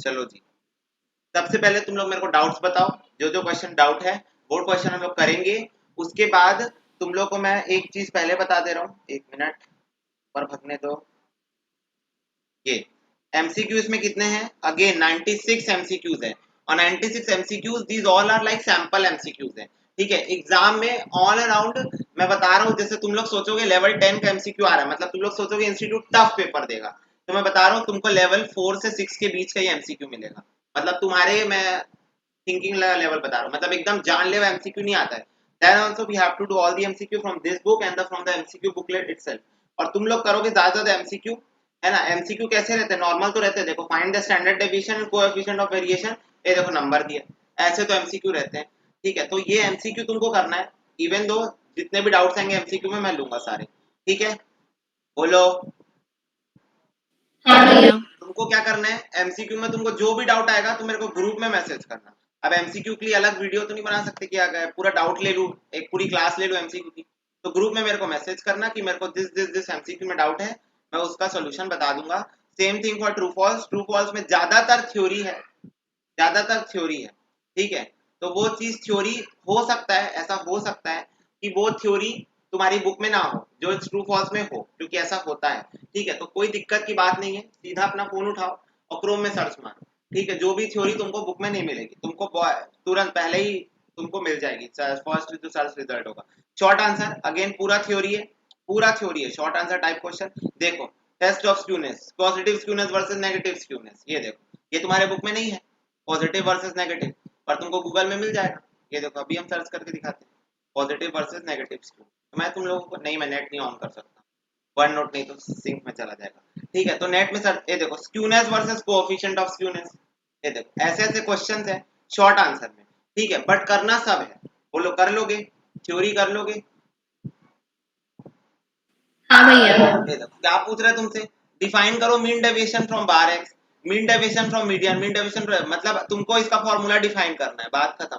चलो जी, सबसे पहले तुम लोग मेरे को डाउट्स बताओ, जो जो क्वेश्चन डाउट है वो क्वेश्चन हम लोग करेंगे। उसके बाद तुम लोग को मैं एक चीज पहले बता दे रहा हूँ, एक मिनट पर भगने दो। ये एमसीक्यूज में कितने हैं? अगेन 96 एमसीक्यूज है, और 96 MCQs these all are like sample MCQs है। ठीक है, एग्जाम में ऑल अराउंड मैं बता रहा हूँ, जैसे तुम लोग सोचोगे लेवल 10 का एमसीक्यू आ रहा है, मतलब तुम लोग सोचोगे इंस्टीट्यूट टफ पेपर देगा, तो मैं बता रहा हूँ तुमको लेवल 4 से 6 के बीच का ही एमसीक्यू मिलेगा। मतलब तुम्हारे, मैं थिंकिंग लेवल बता रहा हूँ, मतलब एकदम जानलेवा एमसीक्यू नहीं आता है। Then also we have to do all the MCQ from this book and from the MCQ booklet itself. और तुम लोग करोगे ज्यादा ज्यादा एमसीक्यू, है ना। एमसीक्यू कैसे रहते हैं? नॉर्मल तो रहते हैं, देखो find the standard deviation and coefficient of variation, ये देखो नंबर दिया, ऐसे तो एमसीक्यू रहते हैं। ठीक है, तो ये एमसीक्यू तुमको करना है, इवन दो जितने भी डाउट्स आएंगे एमसीक्यू में मैं लूंगा सारे। ठीक है, बोलो। हाँ भैया। तुमको क्या करना है, एमसीक्यू में तुमको जो भी डाउट आएगा तो मेरे को ग्रुप में मैसेज करना। अब एमसीक्यू के लिए अलग वीडियो तो नहीं बना सकते कि अगर पूरा डाउट ले लूं, एक पूरी क्लास ले लूं एमसीक्यू की, तो ग्रुप में मेरे को मैसेज करना कि मेरे को दिस एमसीक्यू में डाउट है, मैं उसका सोल्यूशन बता दूंगा। Same thing for true false, true false में ज्यादातर थ्योरी है, ज्यादातर थ्योरी है। ठीक है, तो वो चीज थ्योरी हो सकता है, ऐसा हो सकता है कि वो थ्योरी तुम्हारी बुक में ना हो, जो ट्रू फॉल्स में हो, क्योंकि ऐसा होता है। ठीक है, तो कोई दिक्कत की बात नहीं है, सीधा अपना फोन उठाओ और क्रोम में सर्च मारो। ठीक है, जो भी थ्योरी तुमको बुक में नहीं मिलेगी, तुमको तुरंत पहले ही तुमको मिल जाएगी, फर्स्ट जो सर्च रिजल्ट होगा। शॉर्ट आंसर अगेन पूरा थ्योरी है, पूरा थ्योरी है, शॉर्ट आंसर टाइप क्वेश्चन। देखो, test of skewness, positive skewness versus negative skewness, ये देखो, ये तुम्हारे बुक में नहीं है, पॉजिटिव वर्सेस नेगेटिव, पर तुमको गूगल में मिल जाएगा। ये देखो अभी हम सर्च करके दिखाते हैं, पॉजिटिव वर्सेस नेगेटिव स्क्यू। तो मैं तुम लोगों को नहीं, मैं नेट नहीं ऑन कर सकता, वन नोट नहीं तो सिंक में चला जाएगा। ठीक है, तो नेट में सर्च, ये देखो skewness versus coefficient of skewness, ये देखो ऐसे ऐसे क्वेश्चंस है शॉर्ट आंसर में। ठीक है, बट करना सब है, बोलो कर लोगे? थ्योरी कर लोगे? हाँ भैया। ये देखो क्या पूछ रहा है तुमसे, डिफाइन करो mean deviation from bar x, mean deviation from median, mean deviation मतलब तुमको इसका फॉर्मूला डिफाइन करना है, बात खत्म।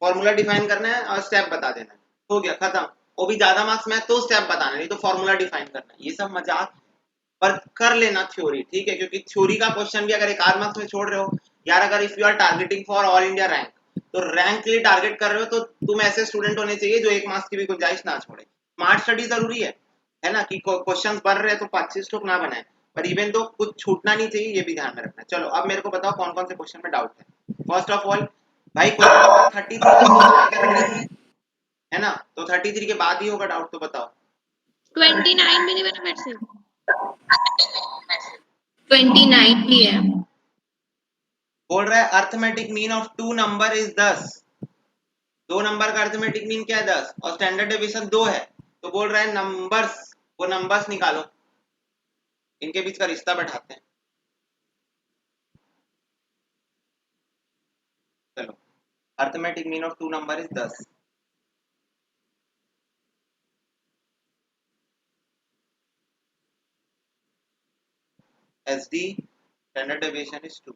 फॉर्मूला डिफाइन करना है और स्टेप बता देना है, हो गया खत्म। वो भी ज्यादा मार्क्स में तो स्टेप बताना, नहीं तो फॉर्मूला डिफाइन करना है, ये सब मजाक। पर कर लेना थ्योरी, ठीक है, क्योंकि थ्योरी का क्वेश्चन भी अगर एक आध मार्क्स में छोड़ रहे हो यार, अगर if you are targeting for all India rank, तो रैंक के लिए टारगेट कर रहे हो तो तुम ऐसे स्टूडेंट होने चाहिए जो एक मार्क्स की भी गुंजाइश ना छोड़े। स्मार्ट स्टडी जरूरी है ना, कि क्वेश्चन बढ़ रहे हैं तो 25 टुक ना बनाए, पर इवन तो कुछ छूटना नहीं चाहिए, ये भी ध्यान में रखना है। चलो अब मेरे को बताओ कौन कौन से क्वेश्चन में डाउट है। फर्स्ट ऑफ ऑल भाई, क्वेश्चन नंबर 33 है ना, तो 33 के बाद ही होगा डाउट, तो बताओ। 29 भी नहीं बना मेरे से। 29 भी है। बोल रहा है arithmetic mean of two number is 10, दो नंबर का अर्थमेटिक मीन क्या है? 10, और स्टैंडर्ड डेविएशन 2 है, तो बोल रहा है नंबर्स, वो नंबर्स निकालो, इनके बीच का रिश्ता बैठाते हैं। चलो, arithmetic mean of two number is 10, SD standard deviation is 2।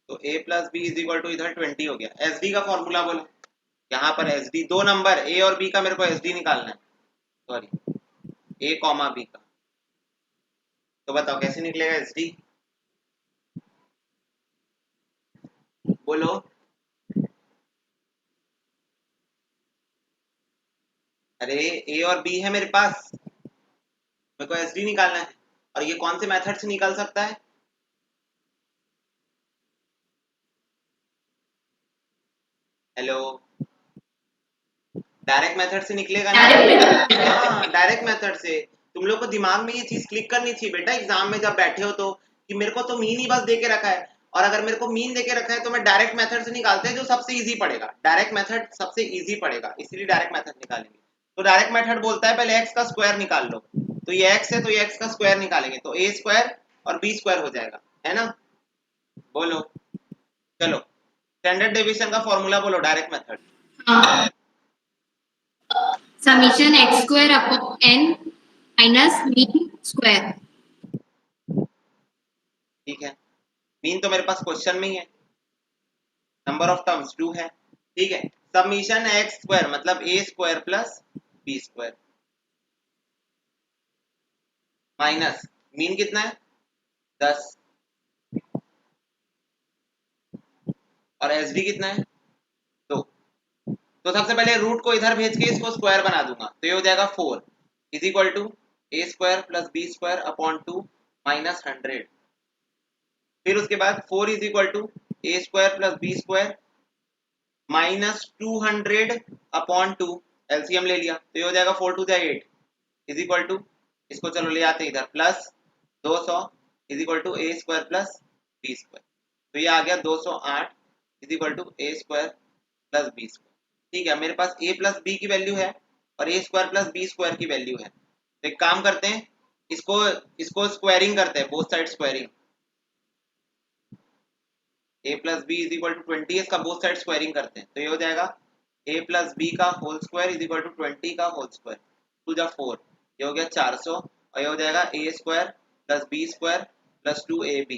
तो a plus B is equal to इधर 20 हो गया। एसडी का फॉर्मूला बोलो, यहाँ पर एसडी दो नंबर ए और बी का मेरे को एसडी निकालना है, सॉरी ए कॉमा बी का, तो बताओ कैसे निकलेगा एसडी, बोलो। अरे ए और बी है मेरे पास, मेरे को एसडी निकालना है, और ये कौन से मेथड से निकल सकता है? हेलो, डायरेक्ट मेथड से निकलेगा ना। हाँ, डायरेक्ट मेथड से। तुम लोग को दिमाग में ये चीज क्लिक करनी चाहिए बेटा, एग्जाम में जब बैठे हो तो, कि मेरे को तो मीन ही बस देके रखा है, और अगर मेरे को मीन देके रखा है तो मैं डायरेक्ट मेथड से निकालते हैं जो सबसे इजी पड़ेगा, डायरेक्ट मेथड सबसे इजी पड़ेगा, इसीलिए डायरेक्ट मेथड निकालेंगे। तो डायरेक्ट मेथड बोलता है पहले एक्स का स्क्वायर निकाल लो, तो ये एक्स है तो ये एक्स का स्क्वायर निकालेंगे, तो ए स्क्वायर और बी स्क्वायर हो जाएगा, है ना। बोलो, चलो स्टैंडर्ड डेविएशन का फॉर्मूला बोलो, डायरेक्ट मेथड। हाँ, summation x square upon N minus mean square. ठीक है, मीन तो मेरे पास क्वेश्चन में ही है, नंबर ऑफ टर्म्स 2 है। ठीक है, समीशन एक्स स्क्वायर मतलब a square plus B square minus mean कितना है 10 और एस डी कितना है 2। तो सबसे पहले रूट को इधर भेज के इसको स्क्वायर बना दूंगा तो ये हो जाएगा 4 is equal to A square plus B square upon 2 minus 100। फिर उसके बाद 4 is equal to A square plus B square minus 200 upon 2 LCM ले लिया तो ये हो जाएगा 4 टू 8 इज इक्वल टू इसको चलो ले आते इधर plus 200 is equal to A square plus B square तो ये आ गया 208 is equal to A square plus B square. ठीक है मेरे पास a प्लस बी की वैल्यू है और A square plus B square की वैल्यू है तो एक काम करते हैं इसको इसको स्क्वायरिंग करते हैं both side squaring a plus B is equal to 20 इसका बोथ साइड स्क्वायरिंग करते हैं तो ये हो जाएगा a प्लस बी का whole square is equal to 20 का होल स्क्वायर टू जा 4 ये हो गया 400 और ये हो जाएगा a square plus B square plus 2ab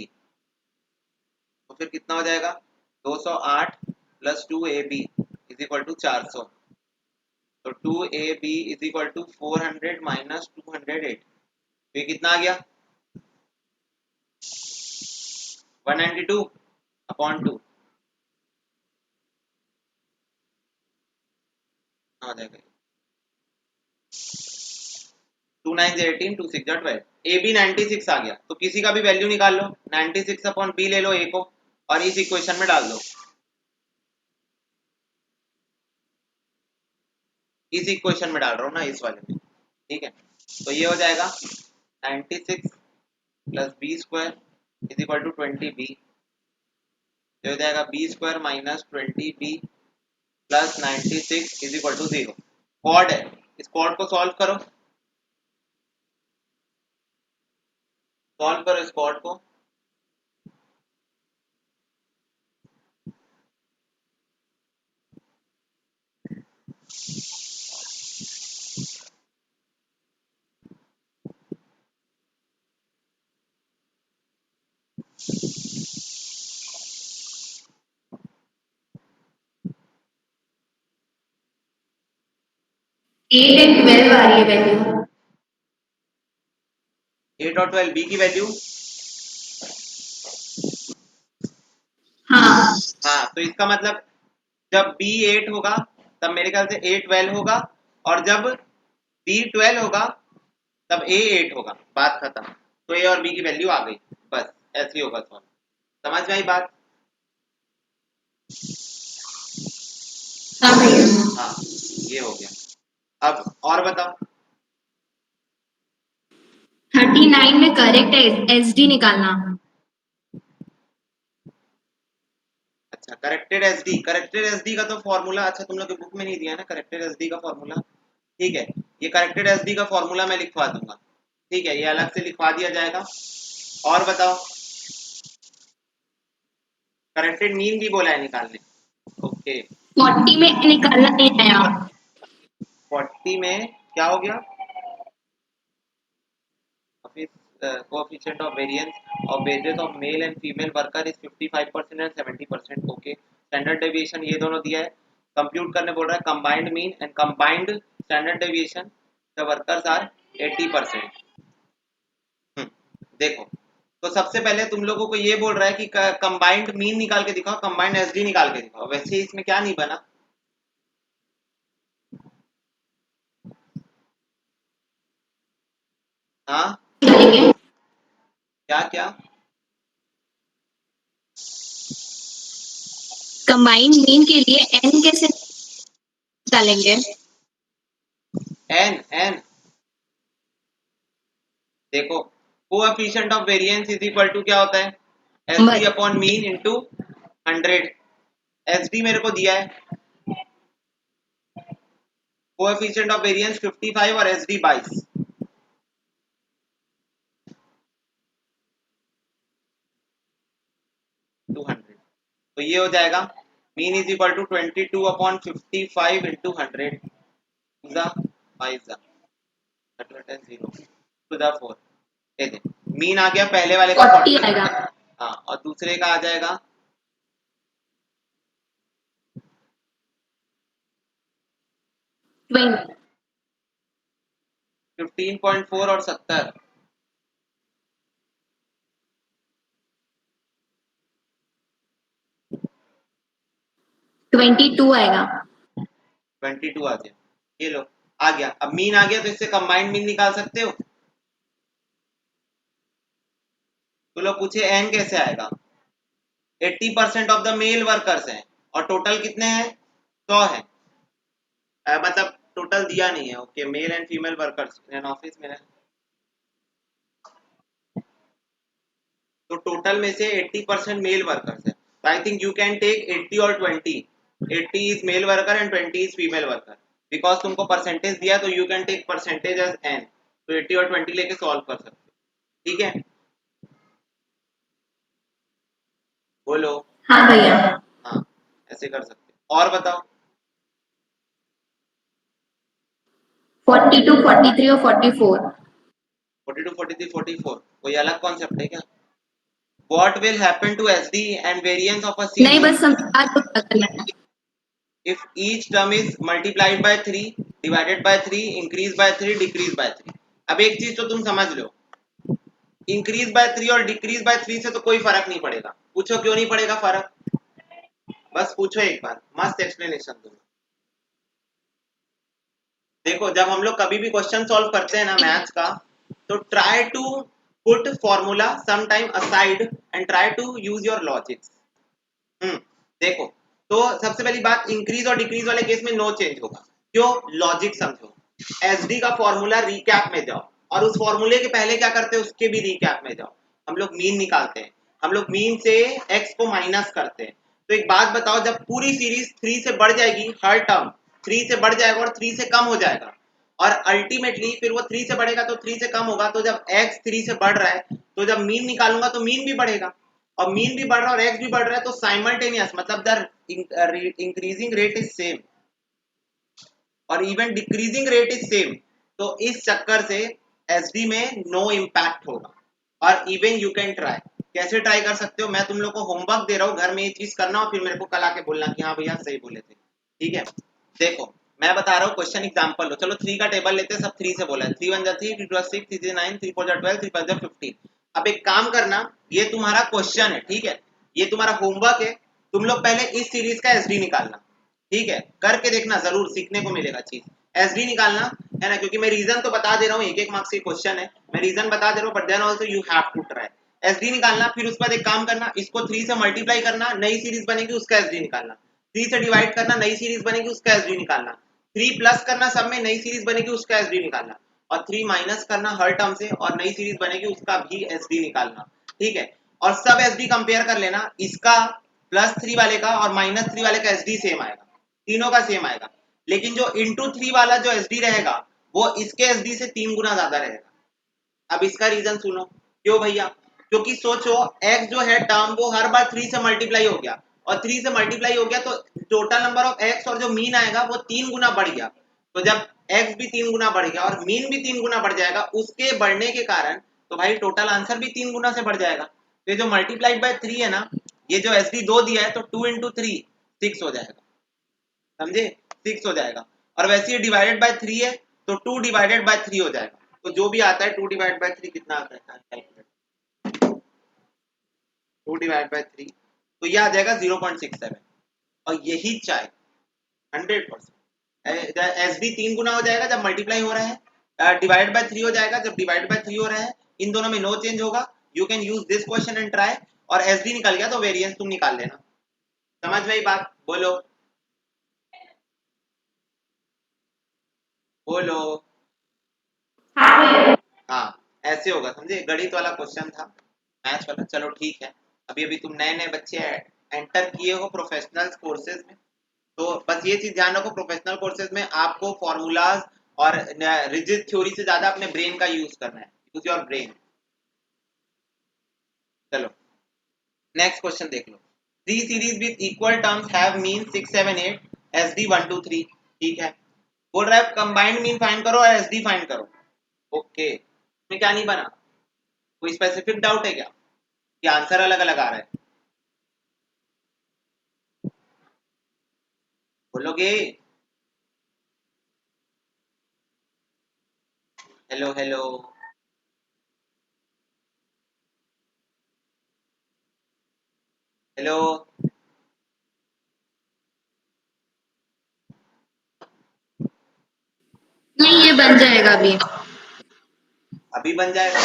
तो फिर कितना हो जाएगा 208 plus 2ab is equal to 400 तो 2ab is equal to 400 minus 208 तो ये कितना आ गया 192 अपॉन 2 आ जाएगा 2 9 18 2 6 12 ए बी 96 आ गया तो किसी का भी वैल्यू निकाल लो 96 अपॉन बी ले लो ए को और इस इक्वेशन में डाल दो इस इक्वेशन में डाल रहा हूँ ना इस वाले में ठीक है तो ये हो जाएगा 96 plus B square is equal to 20 B ये हो जाएगा B square minus 20 B plus 96 is equal to 0 कॉड है इस कॉड को सॉल्व करो इस कॉड को एट एंड 12 आ रही है वैल्यू 8 और 12 बी की वैल्यू हाँ हाँ तो इसका मतलब जब बी 8 होगा तब मेरे ख्याल से ए 12 होगा और जब बी 12 होगा तब ए 8 होगा बात खत्म तो ए और बी की वैल्यू आ गई बस ऐसे ही होगा सॉल्व समझ में आई बात हाँ भैया हाँ ये हो गया अब और बताओ 39 में करेक्ट एसडी निकालना अच्छा करेक्टेड एसडी का तो फॉर्मूला अच्छा तुम लोग की बुक में नहीं दिया ना करेक्टेड एसडी का फॉर्मूला ठीक है ये करेक्टेड एसडी का फॉर्मूला मैं लिखवा दूंगा ठीक है ये अलग से लिखवा दिया जाएगा और बताओ करेक्टेड मीन भी बोला है निकालने ओके 40 में निकालना नहीं आया 40 में क्या हो गया coefficient of variance of wages of male and female worker is 55% and 70% okay standard deviation ये दोनों दिया है कंप्यूट करने बोल रहा है combined mean and combined standard deviation the workers are 80%। देखो तो सबसे पहले तुम लोगों को ये बोल रहा है कि कंबाइंड मीन निकाल के दिखाओ कंबाइंड एसडी निकाल के दिखाओ वैसे इसमें क्या नहीं बना हाँ निकालेंगे क्या क्या कंबाइंड मीन के लिए एन कैसे निकालेंगे एन एन देखो coefficient of variance is equal to क्या होता है SD upon mean into 100 SD मेरे को दिया है कोएफिशिएंट ऑफ वेरिएंस 55 और एसडी 22 200 तो ये हो जाएगा mean is equal to 22 upon 55 into 100 to the 4 mean आ गया पहले वाले का 40 आएगा हाँ और दूसरे का आ जाएगा 20. 15.4 और 70। 22 आएगा। 22 आ गया, ये लो आ गया। अब मीन आ गया तो इससे कंबाइंड मीन निकाल सकते हो। तो लोग पूछे एन कैसे आएगा। 80% ऑफ द मेल वर्कर्स हैं और टोटल कितने हैं, 100 है। मतलब टोटल दिया नहीं है। Okay, male and female workers in office में है। तो टोटल में से 80% मेल वर्कर्स है। तो I think you can take 80 और 20। 80 is male worker and 20 is female worker. Because तुमको परसेंटेज दिया तो you can take percentage as N. तो 80 और 20 लेके सॉल्व कर सकते हो। ठीक है, बोलो। हाँ भैया। हाँ, ऐसे कर सकते हो। और बताओ। 42, 43 और 44। 42, 43, 44 कोई अलग कॉन्सेप्ट है क्या। What will happen to SD and variance of a नहीं, series बस समझा तो करना है। if each term is multiplied by 3, divided by 3, increase by 3, decrease by 3। अब एक चीज तो तुम समझ लो, इंक्रीज बाय 3 और डिक्रीज बाय 3 से तो कोई फर्क नहीं पड़ेगा। पूछो क्यों नहीं पड़ेगा फर्क, बस पूछो एक बार, मस्त एक्सप्लेनेशन दूंगा। देखो, जब हम लोग कभी भी क्वेश्चन सॉल्व करते हैं ना मैथ्स का, तो try to put formula some time aside and try to use your logics. देखो, तो सबसे पहली बात, इंक्रीज और डिक्रीज वाले केस में नो चेंज होगा। क्यों, लॉजिक समझो। एसडी का फॉर्मूला रिकैप में जाओ, और उस फॉर्मूले के पहले क्या करते हैं उसके भी रिकैप में जाओ। हम लोग मीन निकालते हैं, हम लोग मीन से एक्स को माइनस करते हैं। तो एक बात बताओ, जब पूरी सीरीज 3 से बढ़ जाएगी, हर टर्म 3 से बढ़ जाएगा और 3 से कम हो जाएगा, और अल्टीमेटली फिर वो 3 से बढ़ेगा तो 3 से कम होगा, तो जब x 3 से बढ़ रहा है तो जब मीन निकालूंगा तो मीन भी बढ़ेगा, और मीन भी बढ़ रहा है और x भी बढ़ रहा है, तो साइमल्टेनियस मतलब the increasing rate is same और even decreasing rate is same. तो इस चक्कर से एसडी में नो इम्पैक्ट होगा। और इवन यू कैन ट्राई, कैसे ट्राई कर सकते हो, मैं तुम लोग को होमवर्क दे रहा हूँ, घर में ये चीज करना और फिर मेरे को कल आके बोलना कि हाँ भैया सही बोले थे। ठीक है, देखो मैं बता रहा हूँ क्वेश्चन एग्जांपल लो। चलो 3 का टेबल लेते हैं, सब 3 से बोला है। 3 1 जा 3, 3 2 जा 6, 3 3 9, 3 4 जा 12, 3 5 जा 15। अब एक काम करना, ये तुम्हारा क्वेश्चन है, ठीक है, ये तुम्हारा होमवर्क है। तुम लोग पहले इस सीरीज का एसडी निकालना, ठीक है, करके देखना, जरूर सीखने को मिलेगा चीज। एसडी निकालना है ना, क्योंकि मैं रीजन तो बता दे रहा हूँ, एक एक मार्क्स के क्वेश्चन है, मैं रीजन बता दे रहा हूँ, but then also you have to try. SD निकालना, फिर उसके बाद एक काम करना, इसको 3 से मल्टीप्लाई करना, नई सीरीज बनेगी उसका एसडी निकालना। 3 से डिवाइड करना, नई सीरीज बनेगी उसका एसडी निकालना। 3 प्लस करना, सब में नई सीरीज बनेगी उसका एसडी निकालना, और 3 माइनस करना हर टर्म से और नई सीरीज बनेगी उसका भी एसडी निकालना। ठीक है, और सब एसडी कंपेयर कर लेना, इसका +3 वाले का और -3 वाले का एसडी सेम आएगा, तीनों का सेम आएगा। लेकिन जो इंटू 3 वाला जो एसडी रहेगा वो इसके एसडी से 3 गुना ज्यादा रहेगा। अब इसका रीजन सुनो, क्यों भैया, क्योंकि सोचो x जो है टर्म वो हर बार 3 से मल्टीप्लाई हो गया, और 3 से मल्टीप्लाई हो गया तो टोटल नंबर ऑफ x और जो मीन आएगा वो 3 गुना बढ़ गया। तो जब x भी 3 गुना बढ़ गया और मीन भी 3 गुना बढ़ जाएगा, उसके बढ़ने के कारण तो भाई टोटल आंसर भी 3 गुना से बढ़ जाएगा। तो ये जो मल्टीप्लाइड बाय 3 है ना, ये जो एस डी 2 दिया है तो 2 इंटू 3 6 हो जाएगा, समझे, 6 हो जाएगा। और वैसे ही डिवाइडेड बाय 3 है तो 2 डिवाइडेड बाय 3 हो जाएगा। तो जो भी आता है 2 डिवाइड बाय 3 कितना आता है, कैलकुलेट, 2 डिवाइड बाय 3, तो ये आ जाएगा 0.67। और यही चाहे 100% एस डी 3 गुना हो जाएगा जब मल्टीप्लाई हो रहा है, डिवाइड बाय 3 हो जाएगा जब डिवाइड बाय 3 हो रहा है, इन दोनों में नो चेंज होगा। You can use this question and try, और एस डी निकल गया तो वेरिएंस तुम निकाल लेना। समझ में आई बात, बोलो बोलो। हाँ, ऐसे होगा, समझे, गणित वाला क्वेश्चन था, मैथ्स वाला। चलो ठीक है, अभी अभी तुम नए नए बच्चे एंटर किए हो प्रोफेशनल कोर्सेज में, तो बस ये चीज ध्यान रखो, प्रोफेशनल कोर्सेज में आपको फॉर्मूलाज और रिजिड थ्योरी से ज्यादा अपने ब्रेन का यूज करना है, यूज योर ब्रेन। चलो नेक्स्ट क्वेश्चन देख लो। 3 series with equal terms have mean 6 7 8, SD 1 2 3। ठीक है, बोल रहा है कंबाइंड मीन फाइंड करो और एसडी फाइंड करो। ओके, इसमें क्या नहीं बना, कोई स्पेसिफिक डाउट है क्या कि आंसर अलग अलग आ रहा है, बोलोगे। Hello hello. हेलो। नहीं, ये बन जाएगा अभी। अभी बन जाएगा।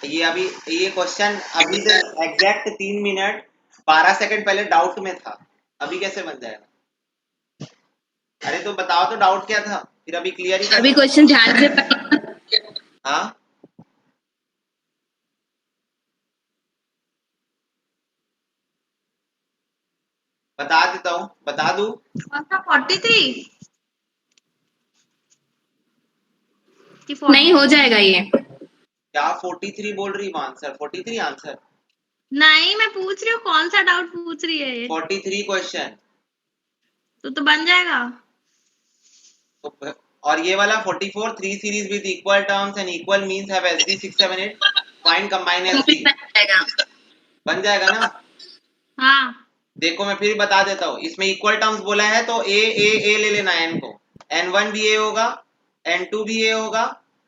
ये अभी ये क्वेश्चन अभी से एग्जैक्ट 3 मिनट 12 सेकंड पहले डाउट में था। अभी कैसे बन जाएगा? अरे तो बताओ तो डाउट क्या था, फिर अभी क्लियर ही अभी कर। क्वेश्चन ध्यान से पढ़िए। हाँ बता देता हूँ, बता दूं। कौन सा 43 कि नहीं, 40? हो जाएगा ये। क्या 43 बोल रही हूँ? Answer 43 answer. नहीं, मैं पूछ रही हूँ कौन सा डाउट पूछ रही है ये। 43 क्वेश्चन। तो बन जाएगा। तो और ये वाला 44 3 series with equal terms and equal means have SD 678 find combine वो भी एसडी। बन जाएगा। बन जाएगा ना? हाँ, देखो मैं फिर बता देता हूँ, इसमें इक्वल टर्म्स बोला है तो ए ले लेना एन को। n1 भी ए होगा, n2 भी ए होगा,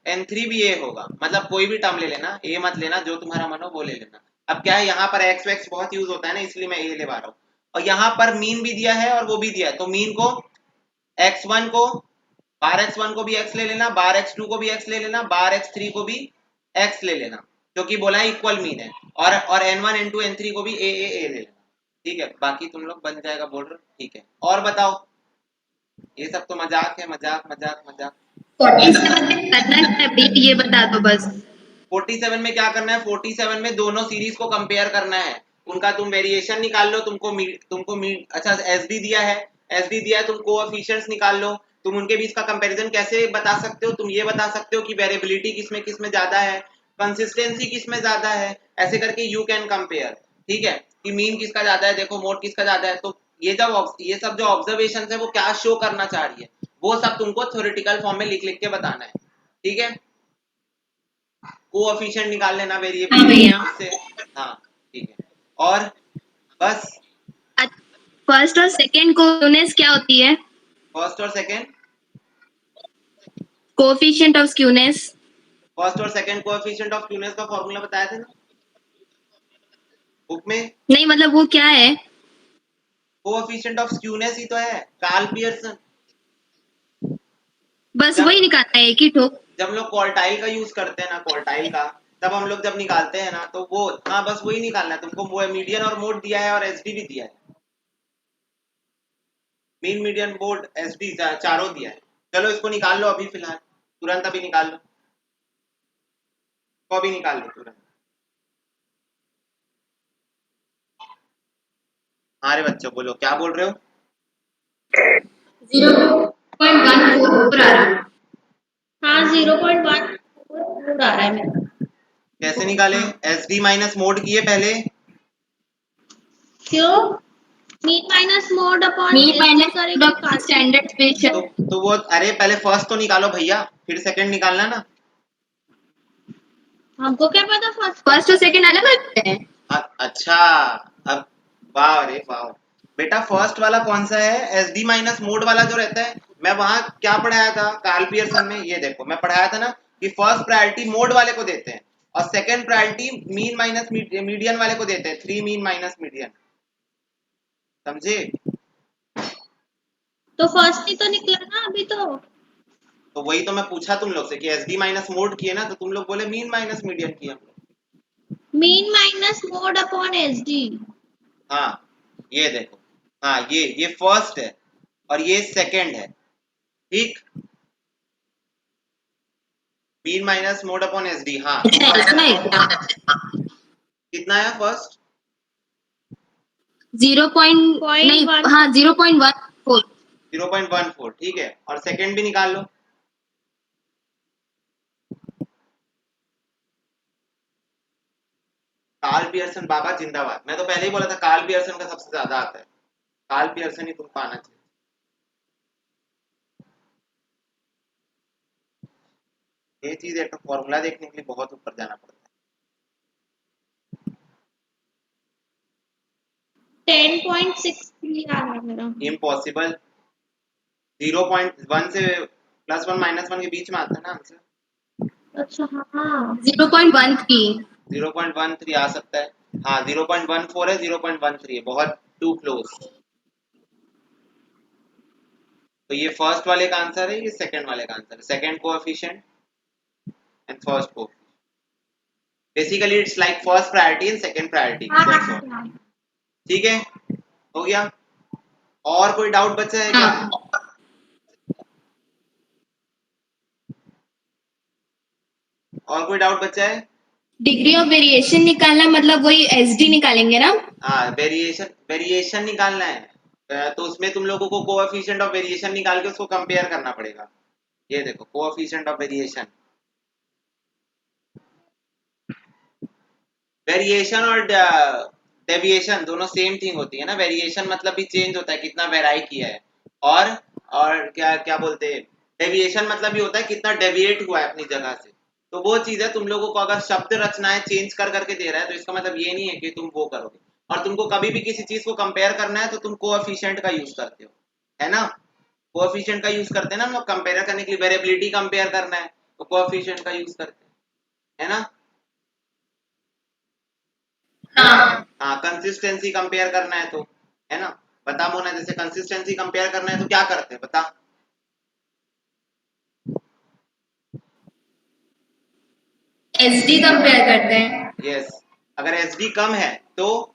n3 भी ए होगा, मतलब कोई भी टर्म ले लेना, ए मत लेना, जो तुम्हारा मन हो वो ले लेना। अब क्या है, यहाँ पर एक्स वैक्स बहुत यूज होता है ना, इसलिए मैं ए ले पा रहा हूँ। और यहाँ पर मीन भी दिया है और वो भी दिया है, तो मीन को x1 को बार x1 को भी x ले लेना, बार x2 को भी x ले लेना, बार x3 को भी x ले लेना, क्योंकि बोला है इक्वल मीन है। और n1 n2 n3 को भी ए ले लेना। ठीक है, बाकी तुम लोग बन जाएगा बोल रहे हो, ठीक है। और बताओ, ये सब तो मजाक है, मजाक मजाक मजाक। 47 में करना क्या है अभी, ये बता दो बस। 47 में क्या करना है? 47 में दोनों सीरीज को कंपेयर करना है, उनका तुम वेरिएशन निकाल लो। अच्छा एसडी दिया है, एसडी दिया है, तुम कोएफिशिएंट्स निकाल लो। तुम उनके बीच का कंपैरिजन कैसे बता सकते हो? तुम ये बता सकते हो कि वेरिएबिलिटी किसमें ज्यादा है, कंसिस्टेंसी किसमें ज्यादा है, ऐसे करके यू कैन कंपेयर। ठीक है, कि मीन किसका ज्यादा है, देखो मोड किसका ज्यादा है। तो ये सब जो ऑब्जर्वेशन है वो क्या शो करना चाह रही है, वो सब तुमको थ्योरेटिकल फॉर्म में लिख लिख के बताना है। ठीक है, कोएफिशिएंट निकाल लेना हाँ वेरिएबिलिटी भैया। उससे। हाँ ठीक है, और बस। फर्स्ट और सेकंड कोनेस क्या होती है? फर्स्ट और second, coefficient of skewness. First और सेकंड कोएफिशिएंट ऑफ क्यूनेस का फॉर्मूला बताया थे ना बुक में। नहीं, मतलब वो क्या है? कोएफिशिएंट ऑफ स्क्यूनेस ही तो है, कार्ल पियर्सन। बस जब वही निकालना है, एक ही ठोक। जब लोग क्वार्टाइल का यूज करते हैं ना, क्वार्टाइल का, तब हम लोग जब निकालते हैं ना, तो वो हाँ बस वही निकालना है तुमको। वो मीडियन और मोड दिया है और एसडी भी दिया है, मीन मीडियन मोड एसडी चारों दिया है। चलो इसको निकाल लो अभी फिलहाल, तुरंत अभी निकाल लो, तो अभी निकाल लो तुरंत। अरे बच्चों बोलो, क्या बोल रहे हो? 0.14 आ रहा। हाँ 0.1 आ रहा है मेरा। कैसे निकाले? एसडी माइनस मोड किए पहले। क्यों? Mean minus mode upon mean SD minus करेंगे स्टैंडर्ड तो डिविएशन। तो वो अरे पहले फर्स्ट तो निकालो भैया, फिर सेकंड निकालना ना। हमको क्या पता फर्स्ट। फर्स्ट और सेकंड अलग होते हैं। अच्छा, अब वाह रे वाह। बेटा फर्स्ट वाला कौन सा है? एसडी माइनस मोड वाला जो रहता है। मैं वहां क्या पढ़ाया था कार्ल पियर्सन में, ये देखो मैं पढ़ाया था ना कि फर्स्ट प्रायोरिटी मोड वाले को देते हैं और second priority mean minus median वाले को देते हैं, 3 मीन माइनस मीडियन। समझे? तो फर्स्ट ही तो निकला ना अभी तो वही तो मैं पूछा तुम लोग से कि एसडी माइनस मोड किए ना, तो तुम लोग बोले मीन माइनस मीडियन किए हम लोग। Mean minus mode upon SD. हाँ ये देखो, हाँ ये फर्स्ट है और ये सेकंड है। ठीक, mean minus mode upon SD. हाँ तो अच्छा, फर्स्ट इतना है। है क्या? कितना है फर्स्ट? 0. नहीं, 0.1। हाँ 0.14। 0.14। ठीक है, और सेकंड भी निकाल लो। कार्ल पियर्सन बाबा जिंदाबाद। मैं तो पहले ही बोला था कार्ल पियर्सन का सबसे ज्यादा आता है, कार्ल पियर्सन ही तुमको आना चाहिए। ये चीज एक फॉर्मूला देखने के लिए बहुत ऊपर जाना पड़ता 10.63 आ रहा है मेरा। है। इम्पॉसिबल। 0.1 से +1 -1 के बीच में आता है ना आंसर। अच्छा हाँ 0.13. 0.13 आ सकता है, हाँ 0.14 है, 0.13 है, बहुत टू क्लोज। तो ये फर्स्ट वाले का आंसर है, ये सेकंड वाले का आंसर है, सेकंड कोएफिशिएंट एंड फर्स्ट को। Basically it's like first priority and second priority, that's all. हाँ ठीक है, हो गया। और कोई डाउट बचा है क्या? हाँ, और कोई डाउट बचा है? डिग्री ऑफ वेरिएशन निकालना मतलब वही एसडी निकालेंगे ना? हाँ, वेरिएशन निकालना है। तो उसमें तुम लोगों को कोएफिशिएंट ऑफ वेरिएशन निकाल के उसको कंपेयर करना पड़ेगा। ये देखो कोएफिशिएंट ऑफ वेरिएशन, वेरिएशन और डेविएशन दोनों सेम थिंग होती है ना। वेरिएशन मतलब भी चेंज होता है, कितना वेराई किया है। और क्या क्या बोलते हैं, डेविएशन मतलब भी होता है कितना डेविएट हुआ है अपनी जगह से। तो वो चीज है, तुम लोगों को अगर शब्द रचनाएं चेंज कर करके दे रहा है तो इसका मतलब ये नहीं है कि तुम वो करोगे। और तुमको कभी भी किसी चीज को कंपेयर करना है तो तुम कोएफिशिएंट का यूज करते हो, है ना। कोएफिशिएंट का यूज करते हैं ना हम लोग कंपेयर करने के लिए। वेरिएबिलिटी कंपेयर करना है तो कोएफिशिएंट का यूज करते हैं, है ना। हाँ, हाँ, कंसिस्टेंसी कंपेयर करना है तो, है ना। बता मोना, जैसे कंसिस्टेंसी कंपेयर करना है तो क्या करते हैं बता। एसडी कंपेयर करते हैं। यस, अगर एसडी कम है तो,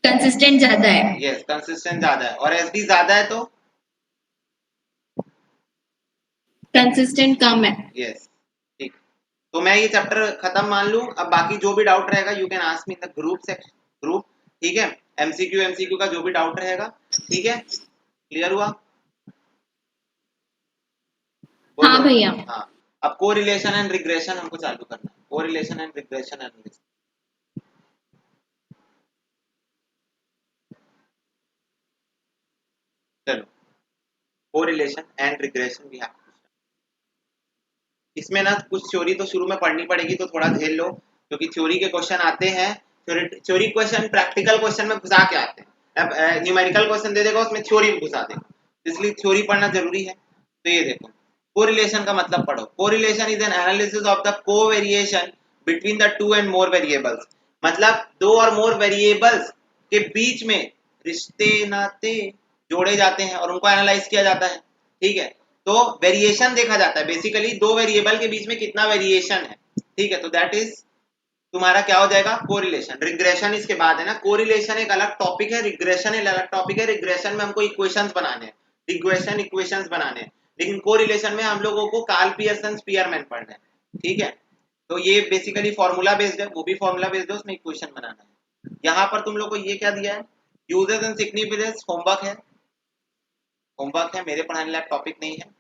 कंसिस्टेंट ज्यादा है। यस कंसिस्टेंट ज्यादा है, और एसडी ज्यादा है तो, कंसिस्टेंट कम है। यस। ठीक, तो मैं ये चैप्टर खत्म मान लूं। अब बाकी जो भी डाउट रहेगा you can ask me in the group section, group. ठीक है, एमसीक्यू का जो भी डाउट रहेगा, ठीक है। क्लियर हुआ? हाँ बोलो। भैया। हाँ, अब को रिलेशन एंड रिग्रेशन हमको चालू करना है। को रिलेशन एंड रिग्रेशन एंड, चलो, को रिलेशन एंड रिग्रेशन भी है। इसमें ना कुछ थ्योरी तो शुरू में पढ़नी पड़ेगी, तो थोड़ा झेल लो, क्योंकि थ्योरी के क्वेश्चन आते हैं। थ्योरी क्वेश्चन प्रैक्टिकल क्वेश्चन में घुसा के आते हैं। अब न्यूमेरिकल क्वेश्चन दे देगा उसमें थ्योरी भी घुसा देगा, इसलिए थ्योरी पढ़ना जरूरी है। तो ये देखो, कोरिलेशन का मतलब पढ़ो। Correlation is an analysis of the covariation between the two and more variables. मतलब दो और मोर वेरिएबल्स के बीच में रिश्ते नाते जोड़े जाते हैं और उनको एनालाइज किया जाता है। ठीक है, तो वेरिएशन देखा जाता है, बेसिकली दो वेरिएबल के बीच में कितना वेरिएशन है। ठीक है, तो दैट इज तुम्हारा क्या हो जाएगा, कोरिलेशन। रिग्रेशन इसके बाद है ना। कोरिलेशन एक अलग टॉपिक है, रिग्रेशन एक अलग टॉपिक है। रिग्रेशन में हमको इक्वेशंस बनाने हैं, रिग्रेशन इक्वेशंस बनाने हैं, लेकिन कोरिलेशन में हम लोगों को कार्ल पियर्सन स्पीयरमैन पढ़ना है। ठीक है, तो ये बेसिकली फॉर्मूला बेस्ड है, वो भी फॉर्मूला बेस्ड है, उसमें इक्वेशन बनाना है। यहाँ पर तुम लोग को ये क्या दिया है, यूजेस एंड सिग्निफिकेंस, होमवर्क है। होमवर्क है, मेरे पढ़ाने लायक टॉपिक नहीं है।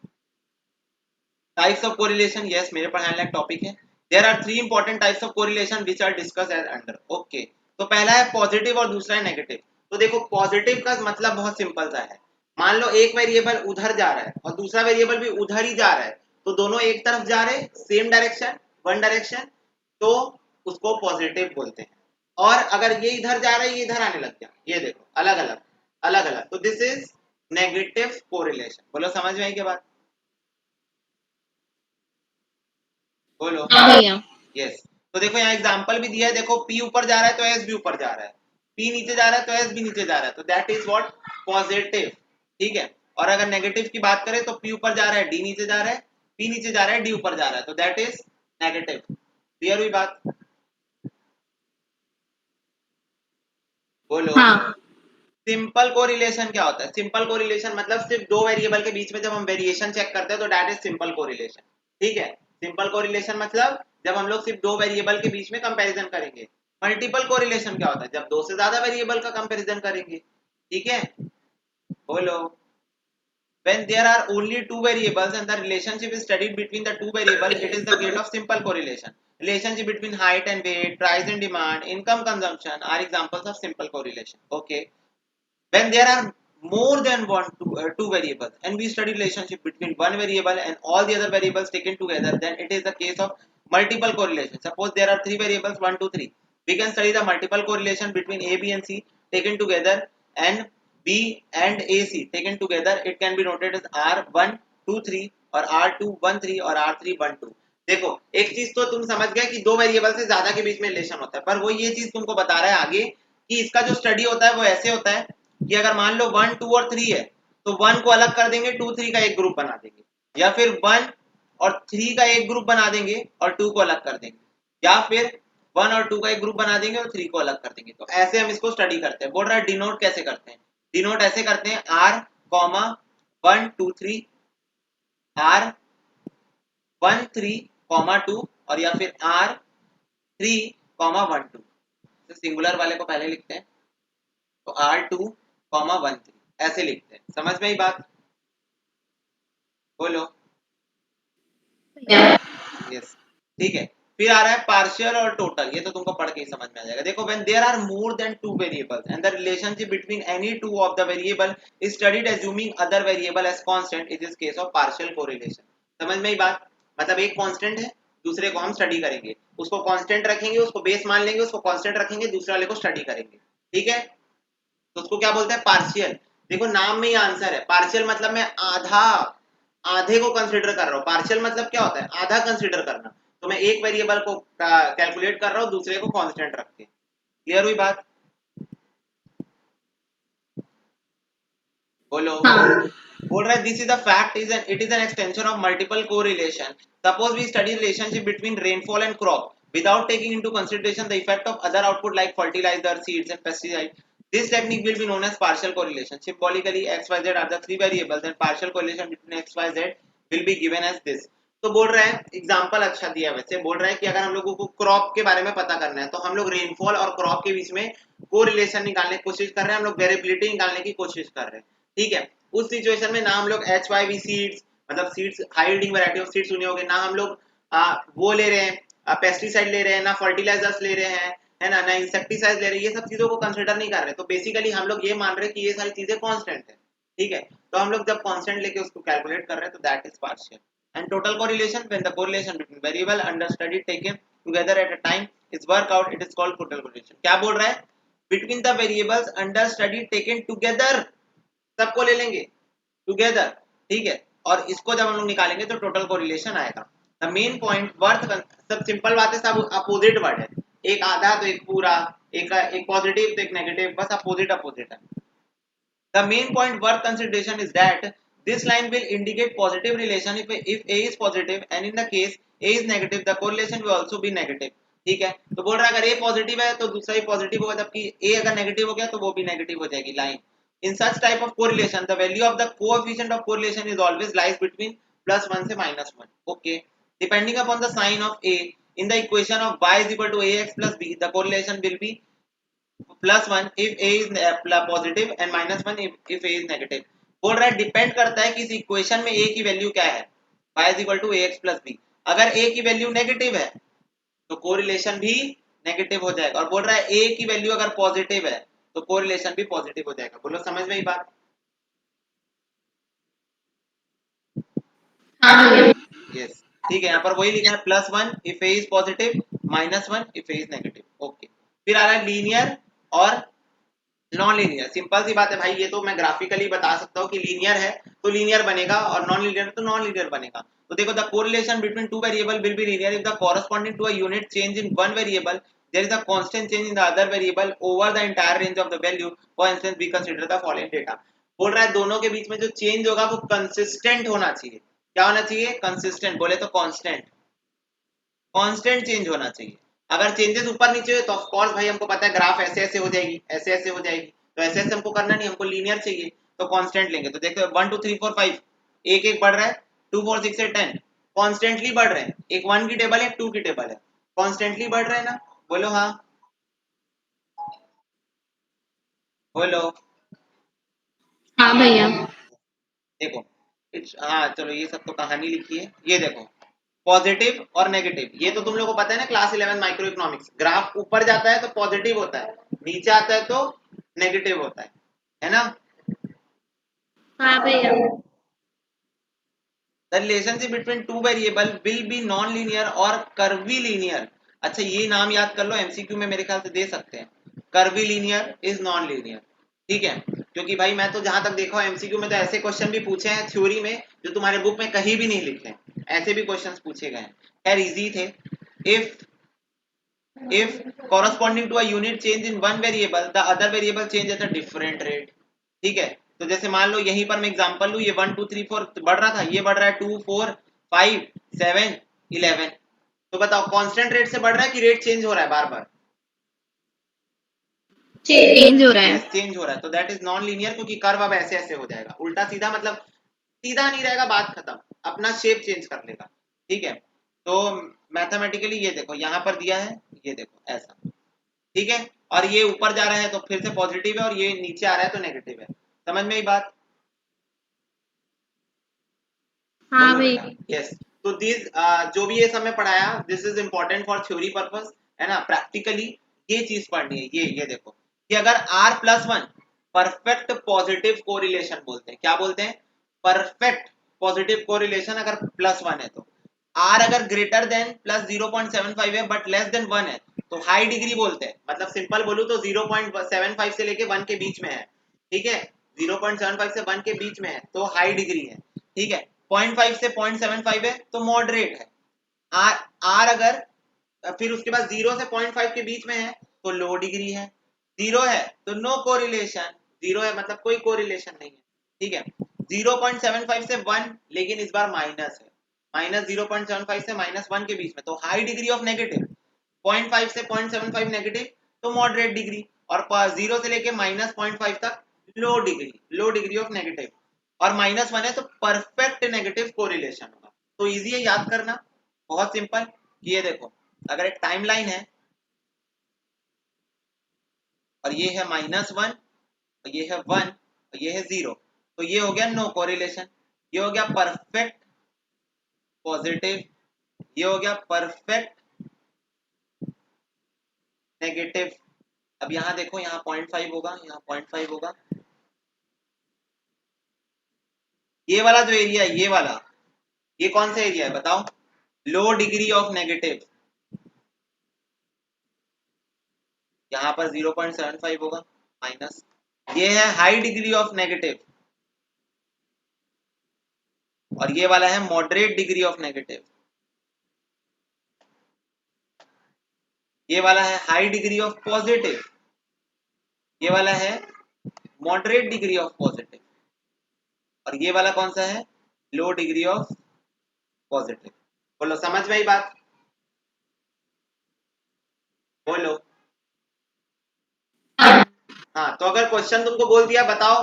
टाइप्स ऑफ कोरिलेशन, यस मेरे पढ़ाने लायक टॉपिक है। There are 3 important types of correlation which are discuss as under. Okay, तो पहला है पॉजिटिव और दूसरा है नेगेटिव। तो देखो पॉजिटिव का मतलब बहुत सिंपल सा है। मान लो एक वेरिएबल उधर जा रहा है और दूसरा वेरिएबल भी उधर ही जा रहा है, तो दोनों एक तरफ जा रहे, सेम डायरेक्शन, वन डायरेक्शन, तो उसको पॉजिटिव बोलते हैं। और अगर ये इधर जा रहा है, ये इधर आने लग गया, ये देखो अलग अलग, अलग अलग, तो दिस इज नेगेटिव कोरिलेशन। बोलो समझ में आई क्या बात? बोलो। हाँ भैया। यस, तो देखो यहाँ एग्जांपल भी दिया है। देखो P ऊपर जा रहा है तो S भी ऊपर जा रहा है, P नीचे जा रहा है तो S भी नीचे जा रहा है, तो दैट इज व्हाट, पॉजिटिव। ठीक है, और अगर नेगेटिव की बात करें तो P ऊपर जा रहा है, D नीचे जा रहा है, P नीचे जा रहा है, D ऊपर जा रहा है, तो दैट इज नेगेटिव। क्लियर हुई बात? बोलो। हाँ, सिंपल कोरिलेशन क्या होता है? सिंपल कोरिलेशन मतलब सिर्फ दो वेरिएबल के बीच में जब हम वेरिएशन चेक करते हैं तो दैट इज सिंपल कोरिलेशन। ठीक है, सिंपल कोरिलेशन मतलब जब हम लोग सिर्फ दो वेरिएबल के बीच में कंपैरिजन करेंगे। मल्टीपल कोरिलेशन क्या होता है? जब दो से ज्यादा वेरिएबल का कंपैरिजन करेंगे। ठीक है, बोलो। When there are only two variables and the relationship is studied between the two variables, it is the case of simple correlation. Relationship between height and weight, price and demand, income consumption are examples of simple correlation. Okay, when there are more than two variables and we study relationship between one variable and all the other variables taken together, then it is the case of multiple correlation. Suppose there are three variables 1 2 3, we can study the multiple correlation between A, B and C taken together, and B and AC taken together. It can be noted as R 1 2 3 और R2 1 3 और R3 1 2। देखो एक चीज तो तुम समझ गए कि दो वेरिएबल से ज्यादा के बीच में रिलेशन होता है, पर वो ये चीज तुमको बता रहा है आगे कि इसका जो स्टडी होता है वो ऐसे होता है कि अगर मान लो 1 2 और 3 है तो 1 को अलग कर देंगे, 2 3 का एक ग्रुप बना देंगे, या फिर 1 और 3 का एक ग्रुप बना देंगे और 2 को अलग कर देंगे, या फिर 1 और 2 का एक ग्रुप बना देंगे और 3 को अलग कर देंगे। तो ऐसे हम इसको स्टडी करते हैं। बोल रहा है डिनोट कैसे करते हैं, डिनोट ऐसे करते हैं R, 1 2 3 R 1 3 2 और या फिर R 3 1 2। तो सिंगुलर वाले को पहले लिखते हैं तो R2 1 3 ऐसे लिखते हैं। समझ में ही बात? बोलो यस। ठीक है, फिर आ रहा है पार्शियल और टोटल। ये तो तुमको पढ़ के ही समझ में आ जाएगा। देखो when there are more than two variables and the relationship between any two of the variable is studied assuming other variable as constant, it is case of partial correlation. समझ में ही बात? मतलब एक कांस्टेंट है, दूसरे को हम स्टडी करेंगे, उसको कांस्टेंट रखेंगे, उसको बेस मान लेंगे, उसको कांस्टेंट रखेंगे, दूसरे वाले को स्टडी करेंगे। ठीक है, तो उसको क्या बोलते हैं? पार्शियल। देखो नाम में ही आंसर है, पार्शियल मतलब मैं आधे को कंसीडर कर रहा हूँ। पार्शियल मतलब क्या होता है? आधा कंसीडर करना। तो मैं एक वेरिएबल को कैलकुलेट कर रहा हूँ, दूसरे को कांस्टेंट रख के। क्लियर हुई बात? बोलो। हाँ बोल रहा है this is the fact is it is an extension of multiple correlation. Suppose we study relationship between rainfall and crop without taking into consideration the effect of other output like fertilizer, seeds and pesticides. This technique will be known as partial correlation. Symbolically, x, y, z are the three variables and partial correlation between x, y, z will be given as this. तो बोल रहा है example अच्छा दिया है। वैसे बोल रहा है कि अगर हम लोगों को क्रॉप के बारे में पता करना है तो हम लोग रेनफॉल और क्रॉप के बीच में कोरिलेशन निकालने की कोशिश कर रहे हैं, हम लोग वेरिएबिलिटी निकालने की कोशिश कर रहे हैं। ठीक है, उस सिचुएशन में ना हम लोग HYV सीड्स मतलब seeds high yielding variety of seeds सुने होंगे, ना हम लोग वो ले रहे हैं पेस्टिसाइड ले रहे हैं, ना फर्टिलाइजर्स ले रहे हैं, है ना इंसेक्टिसाइड ले रहे हैं, ये सब चीजों को कंसीडर नहीं कर रहे। तो बेसिकली हम लोग ये मान रहे हैं कि ये सारी चीजें कांस्टेंट है। ठीक है, तो हम लोग जब कांस्टेंट लेके उसको कैलकुलेट कर रहे हैं तो that is partial. And total correlation when the correlation between variable under study taken together at a time is work out, it is called total correlation. क्या बोल रहा है? Between the variables under study taken together, सबको ले लेंगे together. ठीक है, और इसको जब हम लोग निकालेंगे तो टोटल कोरिलेशन आएगा। द मेन पॉइंट वर्थ, सब सिंपल बात है, सब अपोजिट वर्ड है, एक आधा तो एक पूरा, एक पॉजिटिव तो एक नेगेटिव, बस अपोजिट अपोजिट है। The main point worth consideration is that this line will indicate positive relation if A is positive and in the case A is negative the correlation will also be negative. ठीक है, तो बोल रहा है अगर A positive है तो दूसरा भी पॉजिटिव होगा, जबकि A अगर नेगेटिव हो गया तो वो भी नेगेटिव हो जाएगी line. In such type of correlation, the value of the coefficient of correlation is always lies between +1 से -1. Okay. Depending upon the sign of A in the equation of y is equal to ax plus b, the correlation will be +1 if A is positive and -1 if A is negative. बोल रहा है depend करता है कि इस equation में A की value क्या है, y is equal to ax plus b. अगर A की वैल्यू नेगेटिव है तो कोरिलेशन भी नेगेटिव हो जाएगा, और बोल रहा है A की वैल्यू अगर पॉजिटिव है तो कोरिलेशन भी पॉजिटिव हो जाएगा। बोलो समझ में ही बात? हाँ भैया यस। ठीक है, यहाँ पर वही लिखा है +1 if A is positive, -1 if A is negative. Okay, फिर आ रहा है लीनियर और नॉन लीनियर। सिंपल सी बात है भाई, ये तो मैं ग्राफिकली बता सकता हूँ कि लीनियर है तो लीनियर बनेगा और नॉन लीनियर तो नॉन लीनियर बनेगा। तो देखो the correlation between two variable will be linear if the corresponding to a unit change in one variable there is a constant change in the other variable over the entire range of the value. For instance we consider the following data. बोल रहा है दोनों के बीच में जो change होगा वो consistent होना चाहिए। क्या होना चाहिए? कंसिस्टेंट। बोले तो कांस्टेंट, कांस्टेंट चेंज होना चाहिए। अगर चेंजेस ऊपर नीचे हुए तो ऑफ कोर्स भाई हमको पता है ग्राफ ऐसे ऐसे हो जाएगी, ऐसे ऐसे हो जाएगी, तो ऐसे ऐसे हमको करना नहीं, हमको लीनियर चाहिए तो कांस्टेंट लेंगे। तो देखो 1 2 3 4 5 एक एक बढ़ रहा है, 2 4 6 8 10 कॉन्स्टेंटली बढ़ रहे हैं। एक 1 की टेबल है, एक 2 की टेबल है, कॉन्स्टेंटली बढ़ रहे हैं ना? बोलो हाँ, बोलो। हाँ भैया देखो हाँ चलो ये सब तो कहानी लिखी है। ये देखो पॉजिटिव और नेगेटिव, ये तो तुम लोगों को पता है ना क्लास 11 माइक्रो इकोनॉमिक्स। ग्राफ ऊपर जाता है तो पॉजिटिव होता है, नीचे आता है तो नेगेटिव होता है ना? हाँ भैया। The relationship between two variable will be non-linear or curvilinear. अच्छा ये नाम याद कर लो, एमसीक्यू में मेरे ख्याल से दे सकते हैं। curvilinear is non-linear। ठीक है, क्योंकि भाई मैं तो जहां तक देखा हूं एमसीक्यू में तो ऐसे क्वेश्चन भी पूछे हैं थ्योरी में जो तुम्हारे बुक में कहीं भी नहीं लिखे हैं, ऐसे भी क्वेश्चंस पूछे गए हैं। खैर इजी थे। if corresponding to a unit change in one variable the other variable change at a different rate, ठीक है। तो जैसे मान लो यहीं पर मैं एग्जांपल लूं, ये 1 2 3 4 बढ़ रहा था, ये बढ़ रहा है 2 4 5 7 11, तो बताओ कांस्टेंट रेट से बढ़ रहा है कि रेट चेंज हो रहा है बार बार? चेंज हो रहा है। यस चेंज हो रहा है, तो दैट इज नॉन लीनियर, क्योंकि कर्व अब ऐसे ऐसे हो जाएगा, उल्टा सीधा मतलब सीधा नहीं रहेगा, बात खत्म, अपना शेप चेंज कर लेगा, ठीक है। तो मैथमेटिकली ये देखो यहाँ पर दिया है, ये देखो ऐसा, ठीक है। और ये ऊपर जा रहा है तो फिर से पॉजिटिव है, और ये नीचे आ रहा है तो नेगेटिव है। समझ में आई बात? हाँ बोलो भाई। बेटा। यस तो दिस जो भी ये सब मैं पढ़ाया this is important for theory purpose, है ना। प्रैक्टिकली ये चीज पढ़नी है, ये देखो कि अगर r+1 परफेक्ट पॉजिटिव कोरिलेशन बोलते हैं, क्या बोलते हैं? परफेक्ट पॉजिटिव कोरिलेशन अगर +1 है तो r अगर ग्रेटर देन +0.75 है बट लेस देन 1 है तो हाई डिग्री बोलते हैं। मतलब सिंपल बोलूं तो 0.75 से लेके 1 के बीच में है, ठीक है। 0.75 से 1 के बीच में है तो हाई डिग्री है, ठीक है। 0.5 से 0.75 है तो मॉडरेट है। आर अगर फिर उसके बाद 0 से 0.5 के बीच में है तो लो डिग्री है। 0 है तो नो कोरिलेशन, 0 है मतलब कोई कोरिलेशन नहीं है, ठीक है। 0.75 से 1 लेकिन इस बार माइनस है, माइनस 0.75 से -1 के बीच में तो हाई डिग्री ऑफ नेगेटिव। 0.5 से 0.75 नेगेटिव तो मॉडरेट डिग्री, और 0 से लेके -0.5 तक low degree, low degree of negative, और -1 है तो परफेक्ट नेगेटिव कोरिलेशन होगा। तो इजी है याद करना, बहुत सिंपल। ये देखो अगर एक टाइमलाइन है और ये है -1 और ये है 1 और ये है 0, तो ये हो गया नो कोरिलेशन, ये हो गया परफेक्ट पॉजिटिव, ये हो गया परफेक्ट नेगेटिव। अब यहाँ देखो यहाँ 0.5 होगा, यहाँ 0.5 होगा। ये वाला जो एरिया है ये वाला, ये कौन सा एरिया है बताओ? लो डिग्री ऑफ नेगेटिव। यहाँ पर 0.75 होगा माइनस, ये है हाई डिग्री ऑफ नेगेटिव, और ये वाला है मॉडरेट डिग्री ऑफ नेगेटिव। ये वाला है हाई डिग्री ऑफ पॉजिटिव, ये वाला है मॉडरेट डिग्री ऑफ पॉजिटिव, और ये वाला कौन सा है? लो डिग्री ऑफ पॉजिटिव। बोलो समझ में आई बात? बोलो। हाँ तो अगर क्वेश्चन तुमको बोल दिया बताओ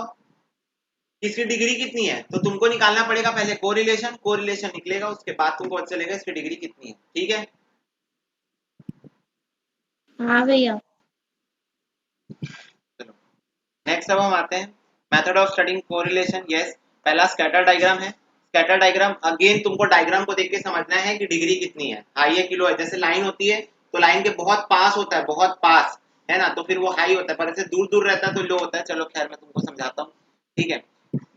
इसकी डिग्री कितनी है, तो तुमको निकालना पड़ेगा पहले कोरिलेशन, कोरिलेशन निकलेगा उसके बाद तुमको पता चलेगा इसकी डिग्री कितनी है, ठीक है। हाँ भैया। चलो नेक्स्ट अब हम आते हैं method of studying correlation. Yes पहला स्कैटर डायग्राम है। स्कैटर डायग्राम अगेन तुमको डायग्राम को देख के समझना है कि डिग्री कितनी है, हाई है कि लो है। जैसे लाइन होती है तो लाइन के बहुत पास होता है, बहुत पास है ना, तो फिर वो हाई होता है, पर ऐसे दूर दूर रहता है तो लो होता है। चलो खैर मैं तुमको समझाता हूँ, ठीक है।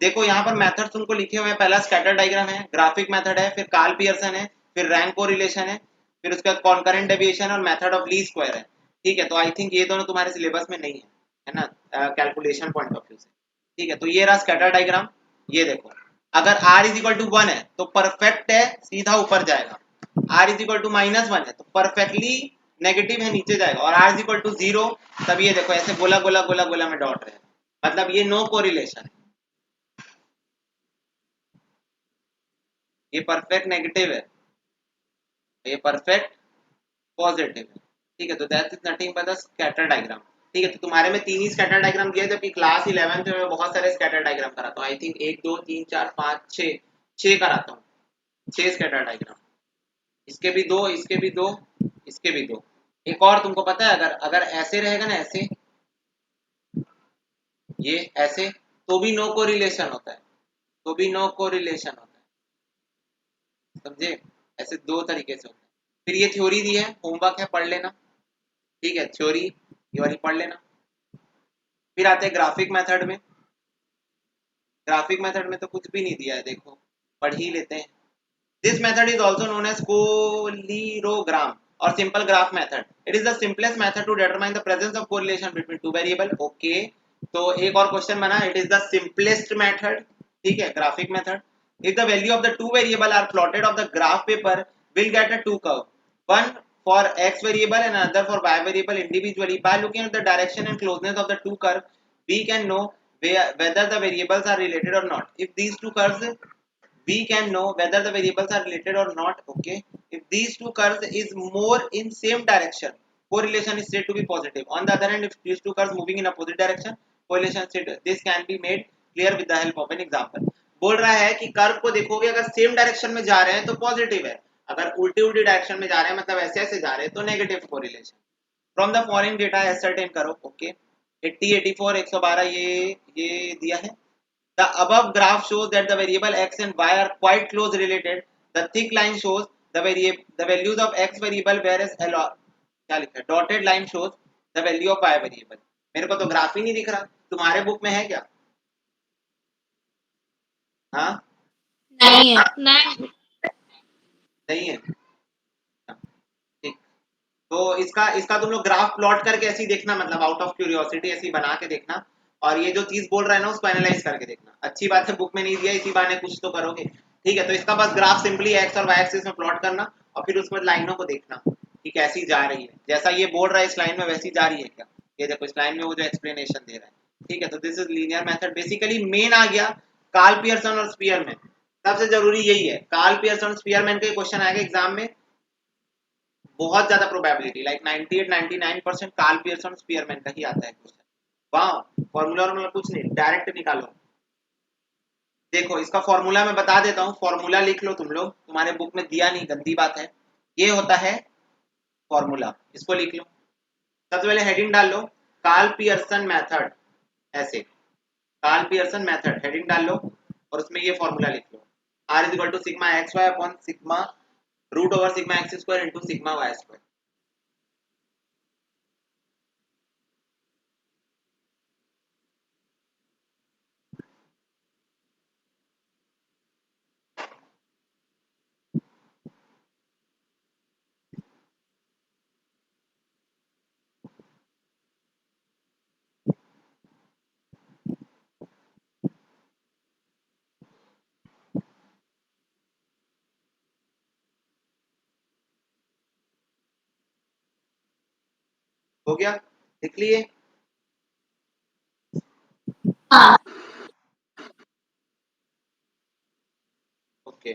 देखो यहाँ पर मेथड तुमको लिखे हुए हैं, पहला स्कैटर डायग्राम है, ग्राफिक मेथड है, फिर कार्ल पियर्सन है, फिर रैंक कोरिलेशन है, फिर उसके बाद कॉन्करेंट डेविएशन और मेथड ऑफ लीस्ट स्क्वायर है, ठीक है। तो आई थिंक ये दोनों तुम्हारे सिलेबस में नहीं है ना, कैलकुलेशन पॉइंट ऑफ व्यू से, ठीक है। तो ये रहा स्कैटर डायग्राम। ये देखो अगर r इज इक्वल टू 1 है तो परफेक्ट है, सीधा ऊपर जाएगा। r इज इक्वल टू -1 है तो परफेक्टली नेगेटिव है, नीचे जाएगा। और r इज इक्वल टू 0 तब ये देखो ऐसे गोला गोला गोला गोला में डॉट रहे, मतलब ये नो कोरिलेशन है, ये परफेक्ट नेगेटिव है, ये परफेक्ट पॉजिटिव है, ठीक है। तो that is nothing but the scatter diagram, ठीक है। तो तुम्हारे में 3 ही स्कैटर डायग्राम दिए, जबकि क्लास 11th में बहुत सारे स्कैटर डायग्राम कराता हूँ। आई थिंक 1 2 3 4 5 6 कराता हूँ, 6 स्कैटर डायग्राम। इसके भी 2, इसके भी 2, इसके भी 2। एक और तुमको पता है, अगर अगर ऐसे रहेगा ना, ऐसे ये ऐसे, तो भी नो कोरिलेशन होता है, तो भी नो कोरिलेशन होता है, समझे? ऐसे दो तरीके से होता है। फिर ये थ्योरी दी है, होमवर्क है, पढ़ लेना, ठीक है। थ्योरी ये वाली पढ़ लेना। फिर आते हैं ग्राफिक मेथड में। ग्राफिक मेथड में तो कुछ भी नहीं दिया है, देखो पढ़ ही लेते हैं। This method is also known as correlogram और simple graph method. It is the simplest method to determine the presence of correlation between two variable. Okay तो एक और क्वेश्चन बना, it is the simplest method, ठीक है, graphic method. If the value of the two variable are plotted of the graph paper, will get a two curve, one for x variable and another for y variable individually. By looking at the direction and closeness of the two curves, we can know whether the variables are related or not. If these two curves, we can know whether the variables are related or not. Okay, if these two curves is more in same direction, correlation is said to be positive. On the other hand, if these two curves moving in opposite direction, correlation is said, this can be made clear with the help of an example. बोल रहा है कि curve को देखोगे, अगर same direction में जा रहे हैं तो पॉजिटिव है, अगर उल्टी उल्टी डायरेक्शन में जा रहे हैं मतलब ऐसे ऐसे जा रहे हैं तो negative correlation. From the following data ascertain करो। ओके, 80 84 112 ये दिया है। The above graph shows that the variable x and y are quite close related. The thick line shows the values of x variable, whereas क्या लिखा है, dotted line shows the value of y variable. मेरे को तो graph ही नहीं दिख रहा, तुम्हारे बुक में है क्या? हाँ, नहीं है। नहीं। नहीं है, ठीक। तो इसका इसका तुम लोग ग्राफ प्लॉट करके ऐसे ही देखना, मतलब आउट ऑफ क्यूरियोसिटी ऐसे ही बना के देखना, और ये जो चीज बोल रहा है ना उसको एनालाइज करके देखना। अच्छी बात है बुक में नहीं दिया, इसी बहाने कुछ तो करोगे। ठीक है, तो इसका बस ग्राफ सिंपली एक्स और वाई एक्सिस में प्लॉट करना, और फिर उसमें लाइनों को देखना कि कैसी जा रही है, जैसा ये बोल रहा है इस लाइन में वैसी जा रही है क्या। ये देखो इस लाइन में वो जो एक्सप्लेनेशन दे रहा है। ठीक है, तो this is linear method. Basically main आ गया कार्ल पियर्सन और स्पीयरमैन, सबसे जरूरी यही है। कार्ल पियर्सन और स्पीयरमैन का क्वेश्चन आएगा एग्जाम में, बहुत ज्यादा probability like 98 99% Karl Pearson Spearman का ही आता है क्वेश्चन। वाह, फॉर्मूला और कुछ नहीं, डायरेक्ट निकालो। देखो इसका फॉर्मूला मैं बता देता हूँ, फॉर्मूला लिख लो तुम लोग, तुम्हारे बुक में दिया नहीं, गंदी बात है। ये होता है फॉर्मूला, इसको लिख लो। सबसे पहले हेडिंग डाल लो, कार्ल पियर्सन मेथड, ऐसे कार्ल पियर्सन मेथड हेडिंग डाल लो, और उसमें ये फॉर्मूला लिख लो, r is equal to sigma x Y upon sigma root over sigma x square into sigma Y square. हो गया, लिख लिए? हाँ। ओके,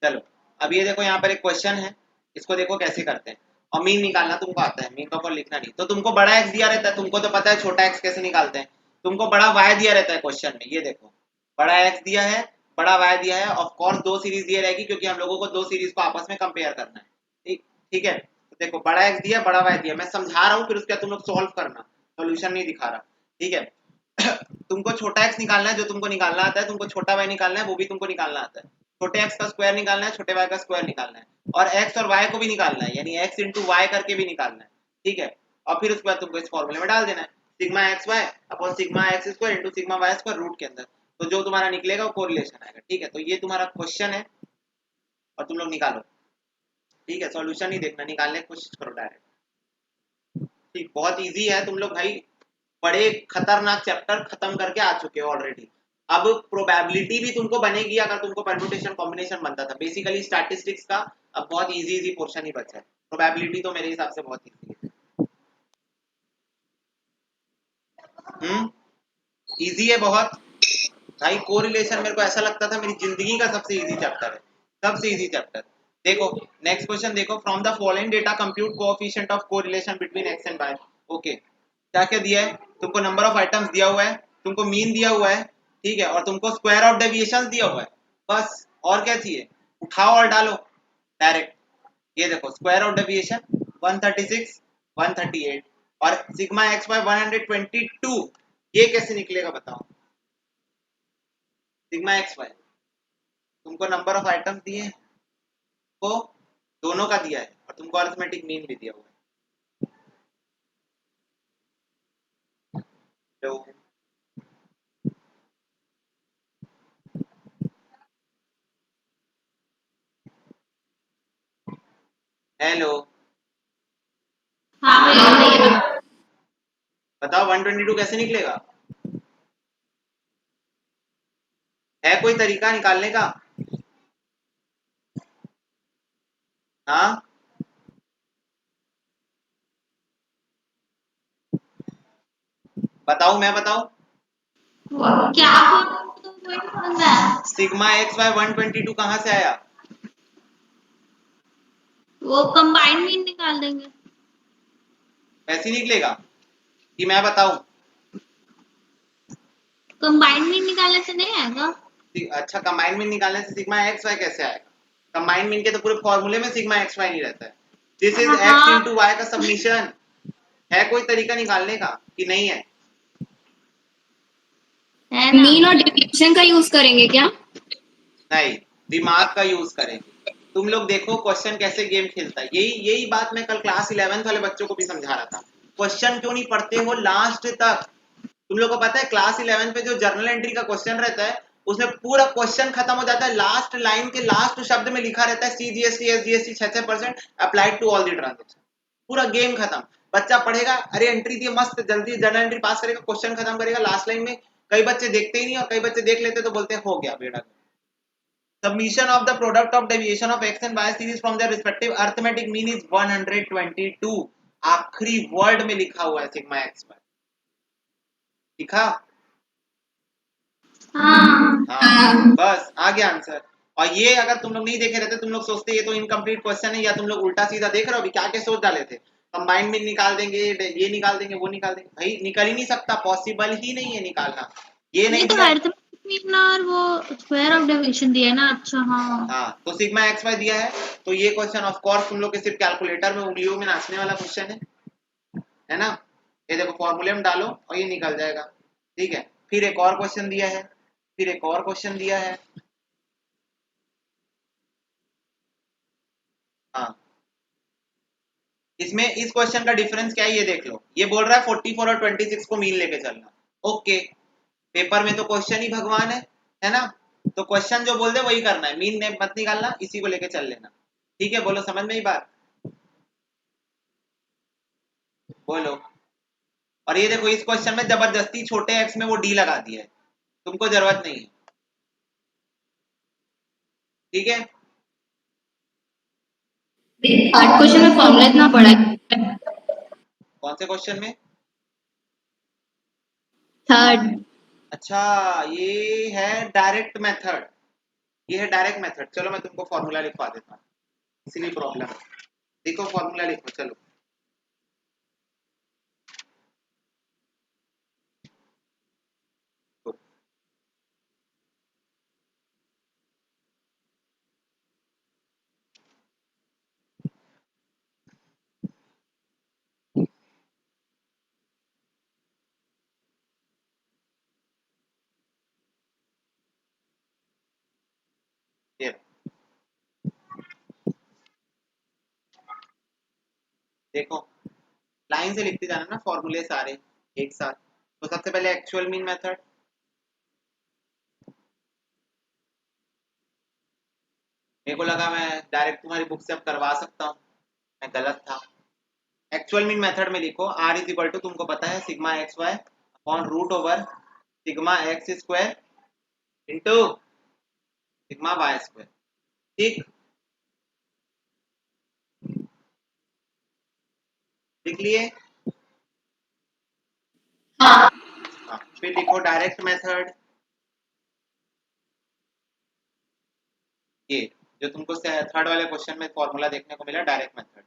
चलो अब ये देखो यहाँ पर एक क्वेश्चन है, इसको देखो कैसे करते हैं। और मीन निकालना तुमको आता है, मीन का फॉर लिखना नहीं। तो तुमको बड़ा एक्स दिया रहता है, तुमको तो पता है छोटा एक्स कैसे निकालते हैं। तुमको बड़ा वाई दिया रहता है क्वेश्चन में, ये देखो बड़ा एक्स दिया है, बड़ा वाई दिया है। ऑफ कोर्स दो सीरीज दिए रहेगी क्योंकि हम लोगों को दो सीरीज को आपस में कंपेयर करना है। ठीक, ठीक है, तो देखो बड़ा एक्स दिया, बड़ा वाई दिया, मैं समझा रहा हूँ, फिर उसके बाद तुम लोग सॉल्व करना, सोल्यूशन नहीं दिखा रहा। ठीक है तुमको छोटा एक्स निकालना है, जो तुमको निकालना आता है, तुमको छोटा वाई निकालना है, वो भी तुमको निकालना आता है। छोटे एक्स का स्क्वायर निकालना है, छोटे वाई का स्क्वायर निकालना है, और एक्स और वाई को भी निकालना है, यानी एक्स इंटू वाई करके भी निकालना है। ठीक है, और फिर उसके बाद तुमको इस फॉर्मूले में डाल देना है, sigma x Y upon sigma x square into sigma Y square root के अंदर, तो जो तुम्हारा निकलेगा वो कोरिलेशन आएगा। ठीक है, तो ये तुम्हारा क्वेश्चन है और तुम लोग निकालो। ठीक है, सॉल्यूशन नहीं देखना, निकालने की कोशिश करो डायरेक्ट। ठीक, बहुत इजी है, तुम लोग भाई बड़े खतरनाक चैप्टर खत्म करके आ चुके हो ऑलरेडी। अब प्रोबेबिलिटी भी तुमको बनेगी, अगर तुमको परम्यूटेशन कॉम्बिनेशन बनता था। बेसिकली स्टैटिस्टिक्स का अब बहुत इजी इजी पोर्शन ही बचा है, प्रोबेबिलिटी तो मेरे हिसाब से बहुत इजी है। इजी है बहुत भाई। कोरिलेशन मेरे को ऐसा लगता था मेरी जिंदगी का सबसे इजी चैप्टर है, सबसे इजी चैप्टर। देखो नेक्स्ट क्वेश्चन देखो, from the following data compute coefficient of correlation between X and Y. Okay, क्या क्या दिया है तुमको, नंबर ऑफ आइटम्स दिया हुआ है, तुमको मीन दिया हुआ है, ठीक है, और तुमको स्क्वायर ऑफ डेविएशंस दिया हुआ है, बस और क्या चाहिए, उठाओ और डालो डायरेक्ट। ये देखो स्क्वायर ऑफ डेविएशन 136 138 और सिग्मा एक्स वाई 122, ये कैसे निकलेगा बताओ। सिग्मा एक्स वाई तुमको नंबर ऑफ आइटम्स दिए हैं, को दोनों का दिया है, और तुमको अरिथमेटिक मीन भी दिया हुआ है। तो हेलो, हाँ भैया। बताओ 122 कैसे निकलेगा? है कोई तरीका निकालने का? हाँ बताओ, मैं बताऊं? क्या तो वही समझ में आया। सिग्मा एक्स वाई 122 कहाँ से आया? वो कंबाइंड मीन निकाल देंगे। ऐसे ही निकलेगा कि मैं बताऊं? कंबाइंड मीन निकालने से नहीं आएगा। अच्छा, कंबाइंड मीन निकालने से सिग्मा एक्स वाई कैसे आएगा? कंबाइंड मीन के तो पूरे फॉर्मूले में सिग्मा एक्स वाई नहीं रहता है। दिस इज एक्स हाँ इंटू वाई का सबमिशन। है कोई तरीका निकालने का कि नहीं है? है ना। मीन और डेविएशन का यूज करेंगे क्या? नहीं, दिमाग का यूज करेंगे। तुम लोग देखो क्वेश्चन कैसे गेम खेलता है। यही यही बात मैं कल क्लास 11th वाले बच्चों को भी समझा रहा था। क्वेश्चन क्यों नहीं पढ़ते हो लास्ट तक? तुम लोग को पता है क्लास 11 पे जो जर्नल एंट्री का क्वेश्चन रहता है उसमें पूरा क्वेश्चन खत्म हो जाता है, लास्ट लाइन के लास्ट शब्द में लिखा रहता है CGST SGST 6% applied to all the transaction. पूरा गेम खत्म। बच्चा पढ़ेगा, अरे एंट्री दिए मस्त, जल्दी जर्नल एंट्री पास करेगा, क्वेश्चन खत्म करेगा, लास्ट लाइन में कई बच्चे देखते ही नहीं और कई बच्चे देख लेते तो बोलते हैं हो गया बेटा। Submission of the product of deviation of x and y series from their respective arithmetic mean is 122। आखिरी वर्ड में लिखा हुआ है सिग्मा एक्स वाई। लिखा? हाँ हाँ बस आ गया आंसर। और ये अगर तुम लोग नहीं देखे रहते, तुम लोग सोचते ये तो इनकम्प्लीट क्वेश्चन है, या तुम लोग उल्टा सीधा देख रहे हो अभी क्या क्या सोच डाले थे। कंबाइंड में निकाल देंगे, ये निकाल देंगे, वो निकाल देंगे। भाई निकल ही नहीं सकता, पॉसिबल ही नहीं है निकालना। ये ये नहीं तो दिया। अरिथमेटिक मीन और वो स्क्वायर ऑफ डेविएशन दिया है ना। अच्छा हाँ। हाँ तो सिग्मा एक्स वाई दिया है, तो ये क्वेश्चन ऑफ कोर्स तुम लोग के सिर्फ कैलकुलेटर में उंगलियों में नाचने वाला क्वेश्चन है ना। ये देखो फॉर्मूले में डालो और ये निकल जाएगा। ठीक है, फिर एक और क्वेश्चन दिया है, फिर एक और क्वेश्चन दिया है। हाँ इसमें इस क्वेश्चन का डिफरेंस क्या है ये देख लो। ये बोल रहा है 44 और 26 को मीन लेके चलना। ओके, पेपर में तो क्वेश्चन ही भगवान है ना। तो क्वेश्चन जो बोल दे वही करना है, मीन ने मत निकालना, इसी को लेके चल लेना। ठीक है, बोलो समझ में ही बात? बोलो। और ये देखो इस क्वेश्चन में जबरदस्ती छोटे एक्स में वो डी लगा दिया है, तुमको जरूरत नहीं है। ठीक है, थर्ड क्वेश्चन में फॉर्मूला इतना बड़ा है। कौन से क्वेश्चन में? थर्ड। अच्छा, ये है डायरेक्ट मेथड। ये है डायरेक्ट मेथड। चलो मैं तुमको फॉर्मूला लिखवा देता हूँ, इसीलिए प्रॉब्लम है। देखो फॉर्मूला लिखो चलो। तो ये देखो, लाइन से लिखते जाना ना फॉर्मूले सारे एक साथ। तो सबसे पहले एक्चुअल मीन मेथड। मेरे को लगा मैं डायरेक्ट तुम्हारी बुक से अब करवा सकता हूँ, मैं गलत था। एक्चुअल मीन मेथड में लिखो R इज इक्वल टू, तुमको पता है sigma x Y upon root over sigma x square into sigma Y square. ठीक, लिख लिए? हाँ। हाँ फिर लिखो डायरेक्ट मेथड। ये जो तुमको थर्ड वाले क्वेश्चन में फॉर्मूला देखने को मिला डायरेक्ट मेथड,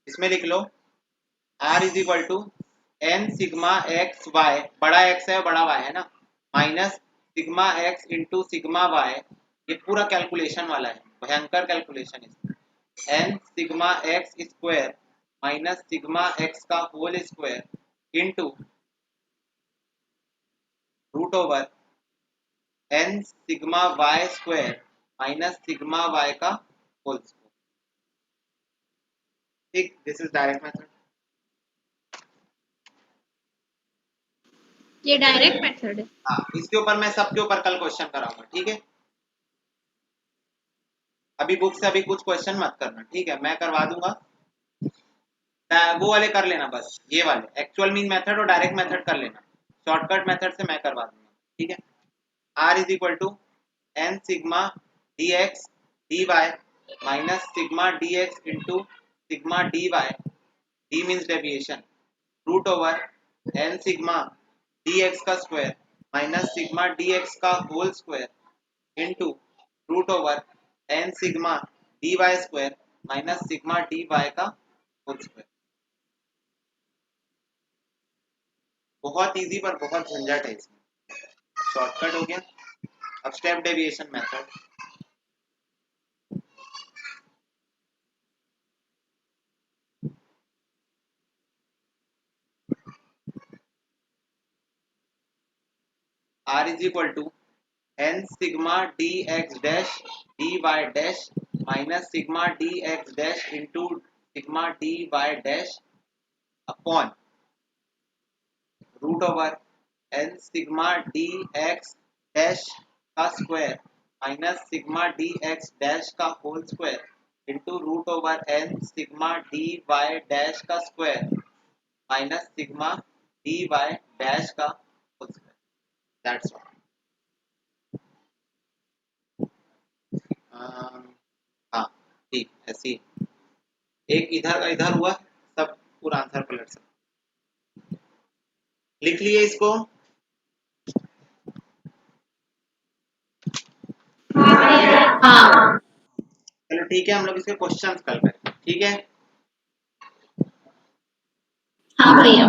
इसमें लिख लो R is equal to n sigma x y, बड़ा एक्स है बड़ा वाई है ना, minus sigma x into sigma y. ये पूरा कैलकुलेशन वाला है, भयंकर कैलकुलेशन इसमें। N sigma x square minus sigma x का whole square into root over n sigma Y square minus sigma y का होल स्क्वायर। ठीक, दिस इज डायरेक्ट मेथड। ये डायरेक्ट मेथड है। हाँ इसके ऊपर मैं सबके ऊपर कल क्वेश्चन कराऊंगा। ठीक है, अभी बुक से अभी कुछ क्वेश्चन मत करना, ठीक है, मैं करवा दूंगा। वो वाले कर लेना बस, ये वाले एक्चुअल मीन मेथड और डायरेक्ट मेथड कर लेना, शॉर्टकट मेथड से मैं करवा दूंगा, ठीक है। R is equal to n sigma dx dy minus sigma dx into sigma dy, d means deviation, root over n sigma dx का स्क्वायर माइनस सिग्मा dx का whole square into root over n sigma dy square minus sigma dy का whole square. बहुत easy पर बहुत झंझट है इसमें, shortcut हो गया। अब step deviation method, R is equal to n sigma dx dash dy dash minus sigma dx dash into sigma dy dash upon root over n sigma dx dash का square minus sigma dx dash का whole square into root over n sigma dy dash का square minus sigma dy dash का whole square. That's all. हाँ ठीक, ऐसी एक इधर का इधर हुआ, सब पूरा आंसर पलट सकते, लिख लिए इसको। हाँ चलो ठीक है, हम लोग इसके क्वेश्चंस कल करें, ठीक है। हाँ भैया।